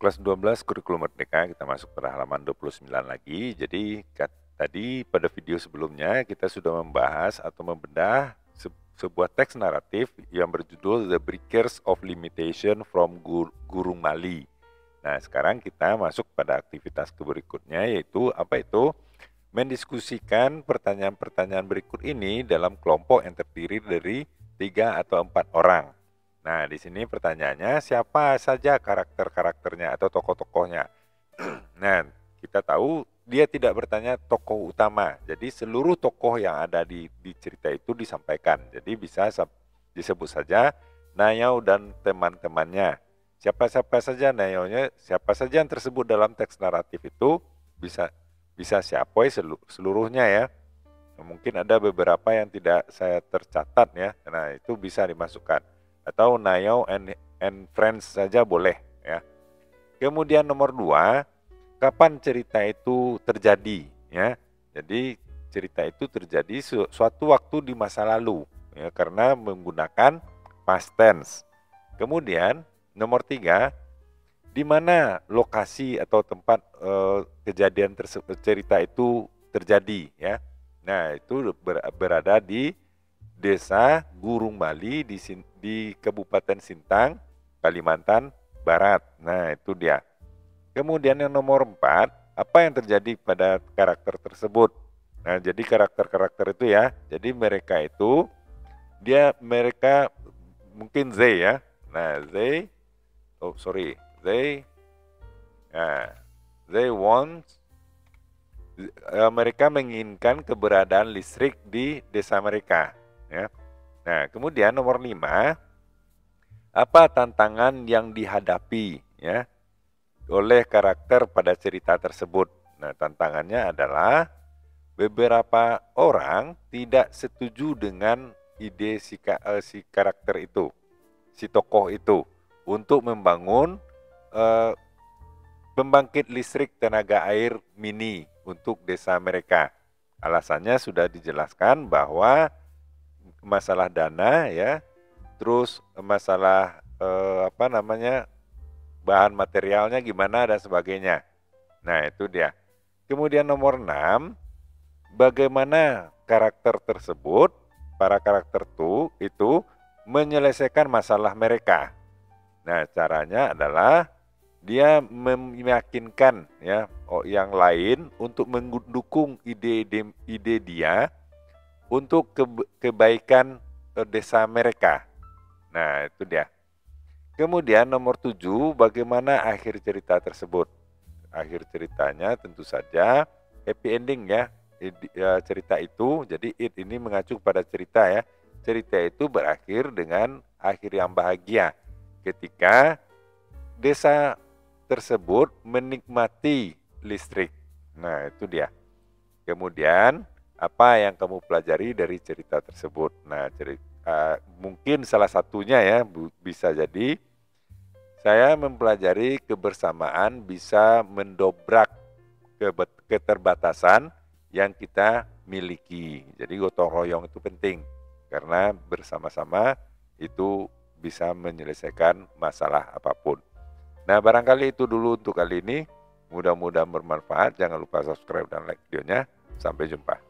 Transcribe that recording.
Kelas 12 Kurikulum Merdeka, kita masuk pada halaman 29 lagi. Jadi tadi pada video sebelumnya kita sudah membahas atau membedah sebuah teks naratif yang berjudul The Breakers of Limitation from Gurung Mali. Nah, sekarang kita masuk pada aktivitas berikutnya, yaitu apa itu? Mendiskusikan pertanyaan-pertanyaan berikut ini dalam kelompok yang terdiri dari 3 atau 4 orang. Nah, di sini pertanyaannya, siapa saja karakter-karakternya atau tokoh-tokohnya? Nah, kita tahu dia tidak bertanya tokoh utama. Jadi seluruh tokoh yang ada di cerita itu disampaikan. Jadi bisa disebut saja Nayau dan teman-temannya. Siapa-siapa saja Nayaunya, siapa saja yang tersebut dalam teks naratif itu bisa siapoi seluruhnya ya. Mungkin ada beberapa yang tidak saya tercatat ya. Nah, itu bisa dimasukkan. Atau Nayau and friends saja boleh ya. Kemudian nomor 2, kapan cerita itu terjadi ya. Jadi cerita itu terjadi suatu waktu di masa lalu ya, karena menggunakan past tense. Kemudian nomor 3, di mana lokasi atau tempat kejadian tersebut, cerita itu terjadi ya. Nah, itu berada di Desa Gurung Mali di Kabupaten Sintang, Kalimantan Barat. Nah, itu dia. Kemudian yang nomor 4, apa yang terjadi pada karakter tersebut? Nah, jadi karakter-karakter itu ya. Jadi mereka mungkin they ya. Nah, they want, mereka menginginkan keberadaan listrik di desa mereka ya. Nah, kemudian nomor 5, apa tantangan yang dihadapi ya oleh karakter pada cerita tersebut? Nah, tantangannya adalah beberapa orang tidak setuju dengan ide si karakter itu, si tokoh itu, untuk membangun pembangkit listrik tenaga air mini untuk desa mereka. Alasannya sudah dijelaskan bahwa masalah dana ya, terus masalah bahan materialnya gimana dan sebagainya. Nah, itu dia. Kemudian nomor 6, bagaimana karakter tersebut, para karakter itu menyelesaikan masalah mereka. Nah, caranya adalah dia meyakinkan ya yang lain untuk mendukung ide dia untuk kebaikan desa mereka. Nah, itu dia. Kemudian nomor 7, bagaimana akhir cerita tersebut? Akhir ceritanya tentu saja happy ending ya, cerita itu. Jadi ini mengacu pada cerita ya. Cerita itu berakhir dengan akhir yang bahagia ketika desa tersebut menikmati listrik. Nah, itu dia. Kemudian apa yang kamu pelajari dari cerita tersebut? Nah, mungkin salah satunya ya bisa jadi saya mempelajari kebersamaan bisa mendobrak keterbatasan yang kita miliki. Jadi gotong royong itu penting karena bersama-sama itu bisa menyelesaikan masalah apapun. Nah, barangkali itu dulu untuk kali ini. Mudah-mudahan bermanfaat. Jangan lupa subscribe dan like videonya. Sampai jumpa.